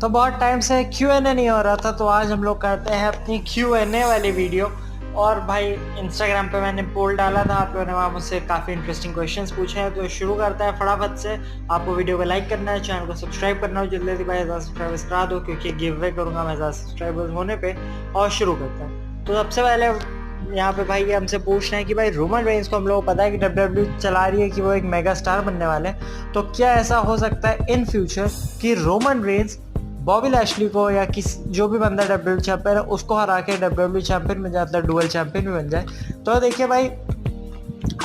तो बहुत टाइम से Q&A नहीं हो रहा था, तो आज हम लोग करते हैं अपनी Q&A वाली वीडियो। और भाई इंस्टाग्राम पे मैंने पोल डाला था, आप लोगों ने वहाँ मुझसे काफ़ी इंटरेस्टिंग क्वेश्चंस पूछे हैं, तो शुरू करते हैं फटाफट से। आपको वीडियो को लाइक करना है, चैनल को सब्सक्राइब करना है, जल्दी जल्दी भाई 1000 सब्सक्राइबर्स करा दो, क्योंकि गिव अवे करूँगा मैं 1000 सब्सक्राइबर्स होने पे। और शुरू करते हैं। तो सबसे पहले यहाँ पे भाई ये हमसे पूछ रहे हैं कि भाई रोमन रेंज को हम लोग को पता है कि WWE चला रही है कि वो एक मेगा स्टार बनने वाले हैं, तो क्या ऐसा हो सकता है इन फ्यूचर कि रोमन रेंज बॉबी लैशली को या किस जो भी बंदा WWE चैंपियन है उसको हरा के WWE चैंपियन बन जाता है, डुअल चैंपियन भी बन जाए। तो देखिए भाई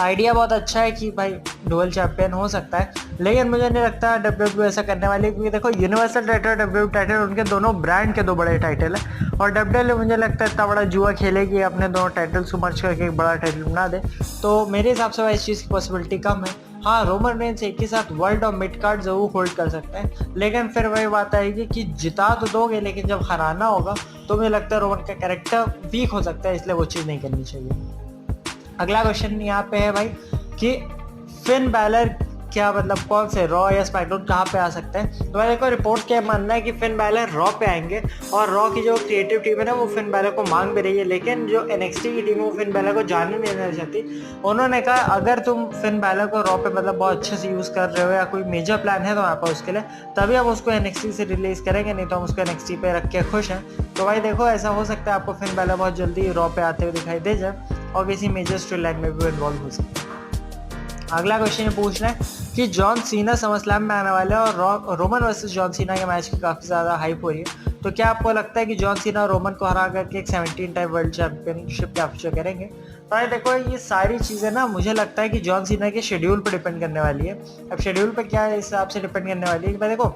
आइडिया बहुत अच्छा है कि भाई डुअल चैंपियन हो सकता है, लेकिन मुझे नहीं लगता WWE ऐसा करने वाली है, क्योंकि देखो यूनिवर्सल टाइटल WWE टाइटल उनके दोनों ब्रांड के दो बड़े टाइटल है, और WWE मुझे लगता है इतना बड़ा जुआ खेलेगी अपने दोनों टाइटल्स को मर्ज करके एक बड़ा टाइटल बना दे। तो मेरे हिसाब से भाई इस चीज़ की पॉसिबिलिटी कम है। हाँ, रोमन रेंज एक ही साथ वर्ल्ड और मिड कार्ड जरूर होल्ड कर सकते हैं, लेकिन फिर वही बात आएगी कि जिता तो दोगे, लेकिन जब हराना होगा तो मुझे लगता है रोमन का कैरेक्टर वीक हो सकता है, इसलिए वो चीज़ नहीं करनी चाहिए। अगला क्वेश्चन यहाँ पे है भाई कि फिन बैलर क्या मतलब कौन से रॉ या स्मैकडाउन कहाँ पे आ सकते हैं। तो मेरे को रिपोर्ट क्या मानना है कि फिन बैलर रॉ पे आएंगे, और रॉ की जो क्रिएटिव टीम है ना वो फिन बैलर को मांग भी रही है, लेकिन जो NXT की टीम है वो फिन बैलर को जाने नहीं देना चाहती। उन्होंने कहा अगर तुम फिन बैलर को रॉ पे मतलब बहुत अच्छे से यूज़ कर रहे हो या कोई मेजर प्लान है तो वहाँ पर उसके लिए, तभी हम उसको NXT से रिलीज करेंगे, नहीं तो हम उसको NXT पे रख के खुश हैं। तो भाई देखो ऐसा हो सकता है आपको फिन बैलर बहुत जल्दी रॉ पे आते हुए दिखाई दे जाए और किसी मेजर स्टोरी लाइन में भी इन्वॉल्व हो सकते हैं। अगला क्वेश्चन पूछ रहे हैं कि जॉन सीना समरस्लैम में आने वाले हैं, और रोमन वर्सेस जॉन सीना के मैच की काफ़ी ज़्यादा हाइप हो रही है। तो क्या आपको लगता है कि जॉन सीना और रोमन को हरा करके एक 17 टाइम वर्ल्ड चैंपियनशिप कैप्चर करेंगे? तो देखो ये सारी चीज़ें ना मुझे लगता है कि जॉन सीना के शेड्यूल पर डिपेंड करने वाली है। अब शेड्यूल पर क्या है इस हिसाब से डिपेंड करने वाली है कि भाई देखो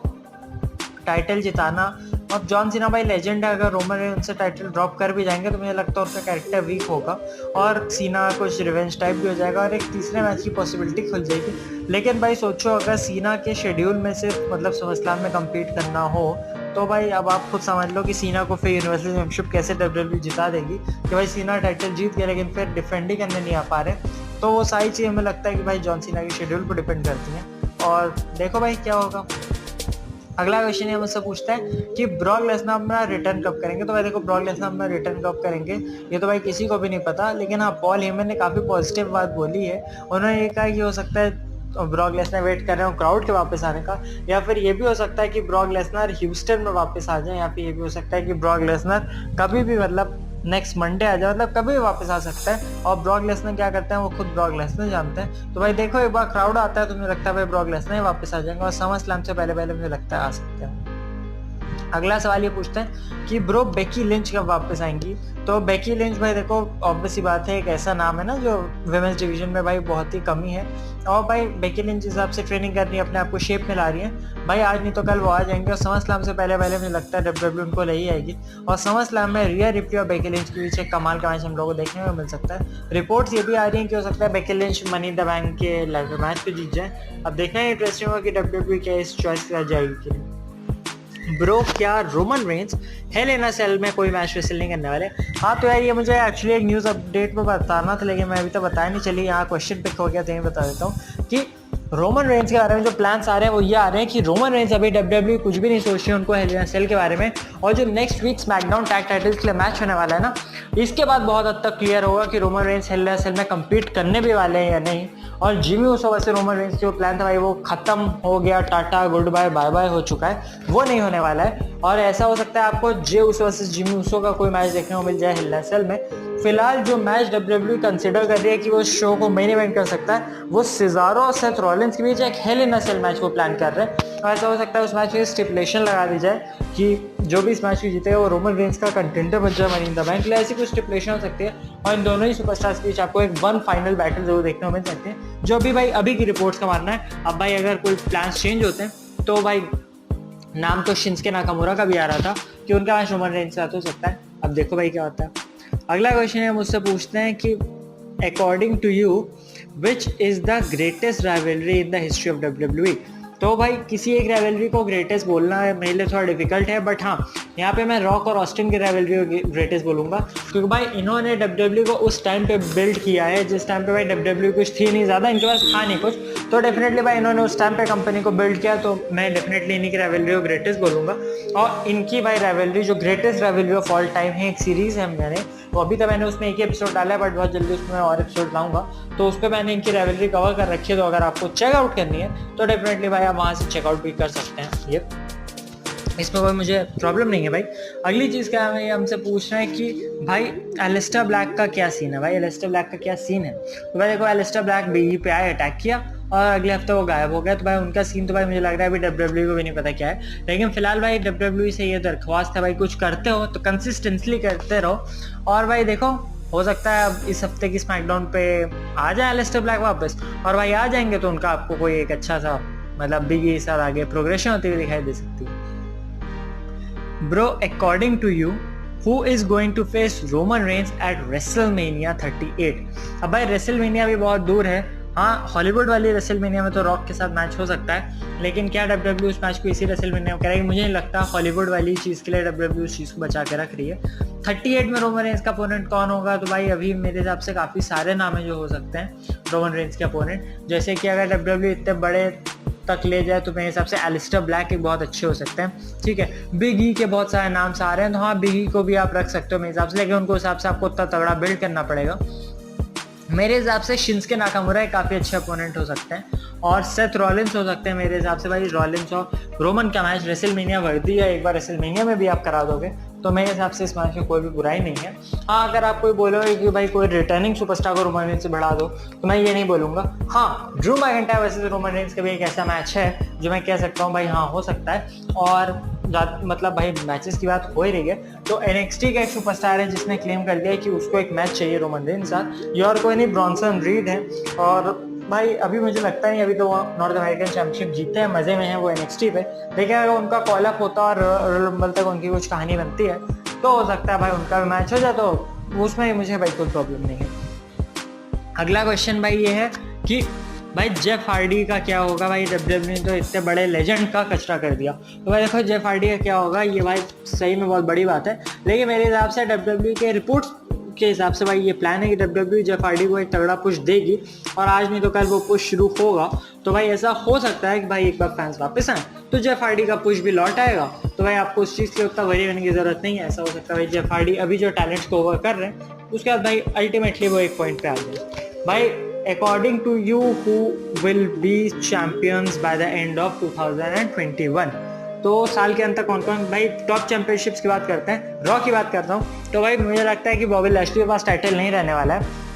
टाइटल जिताना, अब जॉन सीना भाई लेजेंड है, अगर रोमन रेंज उनसे टाइटल ड्रॉप कर भी जाएंगे तो मुझे लगता है उनका कैरेक्टर वीक होगा और सीना कुछ रिवेंज टाइप भी हो जाएगा और एक तीसरे मैच की पॉसिबिलिटी खुल जाएगी। लेकिन भाई सोचो अगर सीना के शेड्यूल में सिर्फ मतलब समरस्लैम में कम्पीट करना हो, तो भाई अब आप खुद समझ लो कि सीना को फिर यूनिवर्सल चैंपियनशिप कैसे WWE जिता देगी, कि भाई सीना टाइटल जीत गया लेकिन फिर डिफेंड ही करने नहीं आ पा रहे। तो वो सारी चीज़ें हमें लगता है कि भाई जॉन सीना के शेड्यूल पर डिपेंड करती हैं, और देखो भाई क्या होगा। अगला क्वेश्चन ये मुझसे पूछता है कि ब्रॉक लेसनर अपना रिटर्न कब करेंगे। तो भाई देखो ब्रॉक लेसनर अपना रिटर्न कब करेंगे ये तो भाई किसी को भी नहीं पता, लेकिन हाँ पॉल हेमन ने काफ़ी पॉजिटिव बात बोली है। उन्होंने ये कहा कि हो सकता है ब्रॉक लेसनर वेट कर रहे हो क्राउड के वापस आने का, या फिर ये भी हो सकता है कि ब्रॉक लेसनर ह्यूस्टन में वापस आ जाए, या फिर ये भी हो सकता है कि ब्रॉक लेसनर कभी भी मतलब नेक्स्ट मंडे आ जाए, मतलब कभी भी वापस आ सकता है। और ब्रॉक लेसनर क्या करते हैं वो खुद ब्रॉक लेसनर जानते हैं। तो भाई देखो एक बार क्राउड आता है तो मुझे लगता है भाई ब्रॉक लेसनर ही वापस आ जाएंगे, और समर स्लैम से पहले पहले मुझे लगता है आ सकते हैं। अगला सवाल ये पूछते हैं कि ब्रो बेकी लिंच कब वापस आएंगी। तो बेकी लिंच भाई देखो ऑब्वियस सी बात है, एक ऐसा नाम है ना जो विमेंस डिवीजन में भाई बहुत ही कमी है, और भाई बेकी लिंच हिसाब से ट्रेनिंग कर रही है, अपने आप को शेप में ला रही है। भाई आज नहीं तो कल वो आ जाएंगे, और समर स्लैम से पहले पहले मुझे लगता है WWE उनको ले ही आएगी, और समर स्लैम में रिया रिप्ली और बेकी लिंच के बीच एक कमाल का मैच हम लोगों को देखने को मिल सकता है। रिपोर्ट्स ये भी आ रही हैं कि हो सकता है Becky Lynch money the bank के लाइव मैच को जीत जाए। अब देखना है इंटरेस्टिंग होगा कि WWE क्या इस चॉइस के साथ जाएगी कि नहीं। ब्रो क्या Roman Reigns Hell in a Cell में कोई मैच रेसल नहीं करने वाले? हाँ तो यार ये मुझे एक्चुअली एक न्यूज़ अपडेट में बताना था, लेकिन मैं अभी तो बताया नहीं, चलिए यहाँ क्वेश्चन पिक हो गया तो यही बता देता हूँ कि रोमन रेंज के बारे में जो प्लान्स आ रहे हैं वो ये आ रहे हैं कि रोमन रेंज अभी WWE कुछ भी नहीं सोच रही है उनको हेल इन अ सेल के बारे में, और जो next week SmackDown tag titles के लिए मैच होने वाला है ना, इसके बाद बहुत हद तक क्लियर होगा कि Roman Reigns Hell in a Cell में कम्पीट करने भी वाले हैं या नहीं। और जिमी ऊसो वैसे रोमन रेंज जो प्लान था भाई वो खत्म हो गया, टाटा गुड बाय बाय बाय हो चुका है, वो नहीं होने वाला है। और ऐसा हो सकता है आपको Jey Uso versus Jimmy Uso का कोई मैच देखने को मिल जाए हिल इन अ सेल में। फिलहाल जो मैच WWE कंसिडर कर रही है कि वो शो को मेन इवेंट कर सकता है, वो सिजारो और सेथ रॉलिंस के बीच एक hello in a cell match को प्लान कर रहे हैं। और ऐसा हो सकता है उस मैच में स्टिपुलेशन लगा दी जाए कि जो भी इस मैच को जीतेगा वो रोमन रेंज का कंटेंडर बन जाए मनी इन द बैंक, ऐसी कुछ स्टिपुलेशन हो सकती है। और इन दोनों ही सुपरस्टार्स के बीच आपको एक वन फाइनल बैटल जरूर देखने को मिल सकते हैं, जो भी भाई अभी की रिपोर्ट्स का मानना है। अब भाई अगर कोई प्लान्स चेंज होते हैं तो भाई नाम तो शिंस्के नाकामुरा का भी आ रहा था कि उनका मैच रोमन रेंज से हो सकता है। अब देखो भाई क्या होता है। अगला क्वेश्चन है मुझसे पूछते हैं कि according to you which is the greatest rivalry in the history of WWE। तो भाई किसी एक रेवलरी को ग्रेटेस्ट बोलना मेरे लिए थोड़ा डिफिकल्ट है, बट हाँ यहाँ पे मैं रॉक और ऑस्टिन की रेवलरी को ग्रेटेस्ट बोलूँगा, क्योंकि भाई इन्होंने WWE को उस टाइम पे बिल्ड किया है जिस टाइम पे भाई WWE कुछ थी नहीं ज़्यादा, इनके पास था नहीं कुछ, तो डेफिनेटली भाई इन्होंने उस टाइम पे कंपनी को बिल्ड किया, तो मैं डेफिनेटली इन्हीं की रेवलरी को ग्रेटेस्ट बोलूँगा। और इनकी भाई रेवलरी जो ग्रेटेस्ट रेवलरी ऑफ ऑल टाइम है, एक सीरीज़ है मैंने, तो अभी तक मैंने उसमें एक ही एपिसोड डाला है, बट बहुत जल्दी उसमें और एपिसोड लाऊंगा, तो उस पर मैंने इनकी रेवलरी कवर कर रखी है, तो अगर आपको चेकआउट करनी है तो डेफिनेटली भाई आप वहाँ से चेकआउट भी कर सकते हैं। ये इसमें कोई मुझे प्रॉब्लम नहीं है भाई। अगली चीज़ क्या है, हमसे पूछ रहे हैं कि भाई एलिस्टर ब्लैक का क्या सीन है, भाई एलिस्टर ब्लैक का क्या सीन है। तो भाई देखो, एलिस्टर ब्लैक बीई पे आए, अटैक किया और अगले हफ्ते वो गायब हो गया, तो भाई उनका सीन तो भाई मुझे लग रहा है अभी WWE को भी नहीं पता क्या है, लेकिन फिलहाल भाई WWE से ये दरख्वास्त है भाई, कुछ करते हो तो कंसिस्टेंटली करते रहो। और भाई देखो, हो सकता है अब इस हफ्ते की स्मैकडाउन पे आ जाए एलिस्टर ब्लैक वापस, और भाई आ जाएंगे तो उनका आपको कोई एक अच्छा सा मतलब बिग साथ आगे प्रोग्रेशन होती हुई दिखाई दे सकती है। Bro, according to you, who is going to face Roman Reigns at WrestleMania 38? अब भाई WrestleMania भी बहुत दूर है, हाँ हॉलीवुड वाली WrestleMania में तो रॉक के साथ मैच हो सकता है, लेकिन क्या WWE उस मैच को इसी WrestleMania में करेगी? मुझे नहीं लगता। हॉलीवुड वाली चीज़ के लिए WWE उस चीज़ को बचा के रख रही है। 38 में रोमन रेंस का अपोनेंट कौन होगा? तो भाई अभी मेरे हिसाब से काफ़ी सारे नाम है जो हो सकते हैं रोमन रेंस के अपोनेंट, जैसे कि अगर WWE इतने बड़े तक ले जाए तो मेरे हिसाब से एलिस्टर ब्लैक एक बहुत अच्छे हो सकते हैं, ठीक है। बिग ई के बहुत सारे नाम आ रहे हैं, तो हाँ बिग ई को भी आप रख सकते हो मेरे हिसाब से, लेकिन उनको हिसाब से आपको उतना तगड़ा बिल्ड करना पड़ेगा। मेरे हिसाब से शिंस्के नाकामुरा काफ़ी अच्छे अपोनेंट हो सकते हैं, और सेथ रॉलिंस हो सकते हैं मेरे हिसाब से। भाई रॉलिंस और रोमन का मैच रेसलमेनिया वर्दी है, एक बार रेसलमेनिया में भी आप करा दोगे तो मेरे हिसाब से इस मैच में कोई भी बुराई नहीं है। हाँ अगर आप कोई बोलोगे कि भाई कोई रिटर्निंग सुपरस्टार को रोमन रेंस से बढ़ा दो, तो मैं ये नहीं बोलूँगा। हाँ ड्रू मैकिंटायर वैसे तो रोमन रेंस का भी एक ऐसा मैच है जो मैं कह सकता हूँ भाई हाँ हो सकता है। और मतलब भाई मैचेस की बात हो ही रही है, तो NXT का एक सुपरस्टार है जिसने क्लेम कर दिया है कि उसको एक मैच चाहिए रोमन रेंस के साथ, ये और कोई नहीं ब्रॉन्सन रीड है। और भाई अभी मुझे लगता नहीं, अभी तो वो नॉर्थ अमेरिकन चैंपियनशिप जीते हैं, मज़े में हैं वो NXT पे, लेकिन अगर उनका कॉल अप होता और रॉयल रंबल तक उनकी कुछ कहानी बनती है तो हो सकता है भाई उनका भी मैच हो जाए, तो उसमें मुझे भाई कोई प्रॉब्लम नहीं है। अगला क्वेश्चन भाई ये है कि भाई जेफ हार्डी का क्या होगा। भाई WWE ने तो इतने बड़े लेजेंड का कचरा कर दिया, तो भाई देखो जेफ हार्डी का क्या होगा, ये भाई सही में बहुत बड़ी बात है, लेकिन मेरे हिसाब से WWE के रिपोर्ट्स के हिसाब से भाई ये प्लान है कि WWE जेफ हार्डी को एक तगड़ा पुश देगी, और आज नहीं तो कल वो पुश शुरू होगा, तो भाई ऐसा हो सकता है कि भाई एक बार फैंस वापस आए तो जेफ हार्डी का पुश भी लौट आएगा, तो भाई आपको उस चीज़ की उतना वरी करने की ज़रूरत नहीं है। ऐसा हो सकता है भाई जेफ हार्डी अभी जो टैलेंट्स को ओवर कर रहे हैं उसके बाद भाई अल्टीमेटली वो एक पॉइंट पे आ जाए। भाई according to you who will be champions by the end of 2021, तो साल के अंत तक कौन कौन भाई टॉप चैंपियनशिप्स की बात करते हैं, रॉ की बात करता हूँ, तो भाई मुझे लगता है कि बॉबी लैशली के पास टाइटल नहीं रहने वाला है।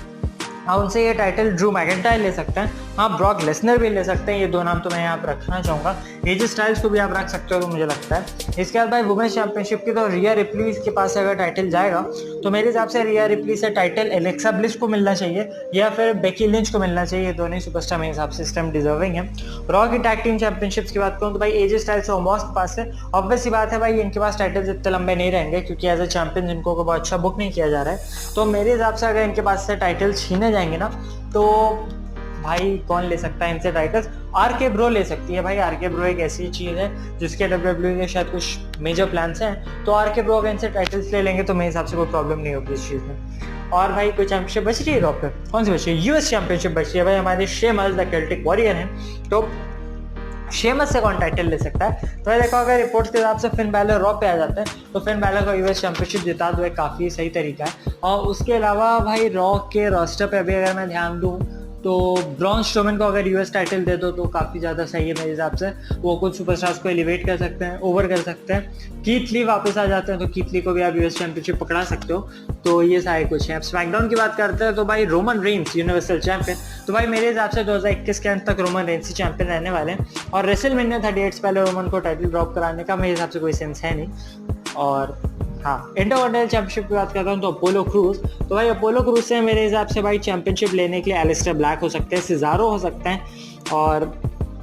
हाँ उनसे ये टाइटल ड्रू मैकिंटायर ले सकते हैं, हाँ ब्रॉक लेसनर भी ले सकते हैं, ये दो नाम तो मैं यहाँ पर रखना चाहूँगा। एजे स्टाइल्स को भी आप रख सकते हो तो मुझे लगता है। इसके बाद भाई वुमेन्स चैंपियनशिप की तो रिया रिप्ली के पास अगर टाइटल जाएगा तो मेरे हिसाब से रिया रिप्ली से टाइटल एलेक्सा ब्लिस को मिलना चाहिए या फिर बेकी लिंच को मिलना चाहिए, ये दोनों ही सुपरस्टार मेरे हिसाब से इस टाइम डिजर्विंग है। रॉ की टैग टीम चैंपियनशिप्स की बात करूँ तो भाई एजे स्टाइल्स और ऑमोस के पास है, ऑब्वियस सी बात है भाई इनके पास टाइटल्स इतने लंबे नहीं रहेंगे क्योंकि एज ए चैंपियन इनको बहुत अच्छा बुक नहीं किया जा रहा है, तो मेरे हिसाब से अगर इनके पास से टाइटल छीने जाएंगे ना तो भाई कौन ले सकता है इनसे टाइटल्स? आरके ब्रो ले सकती है भाई। आरके ब्रो एक ऐसी चीज़ है जिसके WWE के शायद कुछ मेजर प्लान्स हैं, तो आरके ब्रो अगर इनसे टाइटल्स ले लेंगे तो मेरे हिसाब से कोई प्रॉब्लम नहीं होगी इस चीज़ में। और भाई कोई चैंपियनशिप बच रही है रॉक पे? कौन सी बच रही है? यूएस चैंपियनशिप बच रही है भाई, हमारे शेमस द केल्टिक वॉरियर हैं, तो शेमस से कौन टाइटल ले सकता है? तो भाई देखो अगर रिपोर्ट्स के हिसाब से फिन बैलर रॉ पे आ जाते हैं तो फिन बैलर को यूएस चैंपियनशिप जिता दो, एक काफ़ी सही तरीका है। और उसके अलावा भाई रॉ के रोस्टर पे अभी अगर मैं ध्यान दूँ तो ब्रॉन स्ट्रोमन को अगर यूएस टाइटल दे दो तो काफ़ी ज़्यादा सही है मेरे हिसाब से, वो कुछ सुपरस्टार्स को एलिवेट कर सकते हैं, ओवर कर सकते हैं। कीथ ली वापस आ जाते हैं तो कीथ ली को भी आप यूएस चैंपियनशिप पकड़ा सकते हो, तो ये सारे कुछ हैं। अब स्मैकडाउन की बात करते हैं तो भाई रोमन रेंस यूनिवर्सल चैंपियन, तो भाई मेरे हिसाब से 2021 के अंत तक रोमन रेंस ही चैंपियन रहने वाले हैं, और रेसलमेनिया 38 से पहले रोमन को टाइटल ड्रॉप कराने का मेरे हिसाब से कोई सेंस है नहीं। और हाँ इंटरकॉन्टिनेंटल चैंपियनशिप की बात करता हूँ तो अपोलो क्रूज, तो भाई अपोलो क्रूज से मेरे हिसाब से भाई चैंपियनशिप लेने के लिए एलिस्टर ब्लैक हो सकते हैं, सिजारो हो सकते हैं, और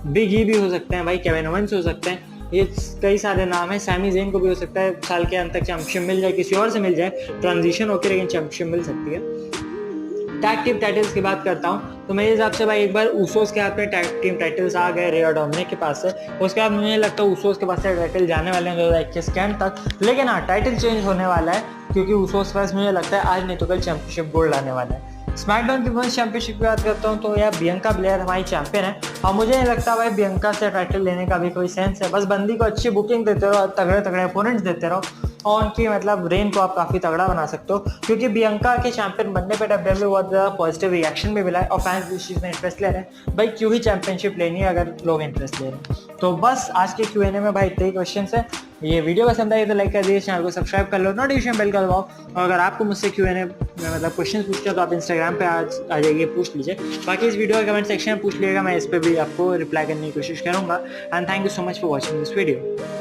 बिग ई भी हो सकते हैं भाई, केविन ओवेंस हो सकते हैं, ये कई सारे नाम हैं। सैमी ज़ेन को भी हो सकता है साल के अंत तक चैंपियनशिप मिल जाए, किसी और से मिल जाए ट्रांजिशन होकर, लेकिन चैंपियनशिप मिल सकती है। टैग टीम टाइटल्स की बात करता हूँ तो मेरे हिसाब से भाई एक बार ऊसोस के हाथ में टैग टीम टाइटल्स आ गए रे और डोमिनिक के पास से, उसके बाद मुझे लगता है ऊसोस के पास से टाइटल जाने वाले हैं 2021 के एंड तक। लेकिन हाँ, टाइटल चेंज होने वाला है क्योंकि ऊसोस पास मुझे लगता है आज नहीं तो कल चैंपियनशिप गोल्ड आने वाला है। स्मैकडाउन की वुमेन्स चैंपियनशिप की बात करता हूँ तो यार बियंका ब्लेयर हमारी चैंपियन है और मुझे नहीं लगता भाई बियंका से टाइटल लेने का भी कोई सेंस है। बस बंदी को अच्छी बुकिंग देते रहो, तगड़े तगड़े अपोनेंट्स देते रहो और उनकी मतलब रेन को आप काफ़ी तगड़ा बना सकते हो, क्योंकि बियंका के चैंपियन बनने पर डब्ल्यूडब्ल्यू बहुत ज़्यादा पॉजिटिव रिएक्शन भी मिला है और फैंस भी इस चीज़ में इंटरेस्ट ले रहे हैं। भाई क्यों ही चैंपियनशिप लेनी है अगर लोग इंटरेस्ट ले रहे हैं। तो बस आज के Q&A में भाई इतने ही क्वेश्चन है। ये वीडियो पसंद आई तो लाइक कर दीजिए, चैनल को सब्सक्राइब कर लो, नोटिफिकेशन बेल कर दबाओ और अगर आपको मुझसे Q&A में मतलब क्वेश्चन पूछते हो तो आप इंस्टाग्राम पे आ जाइए, पूछ लीजिए। बाकी इस वीडियो का कमेंट सेक्शन में पूछ लीजिएगा, मैं इस पर भी आपको रिप्लाई करने की कोशिश करूँगा। And thank you so much for watching this video.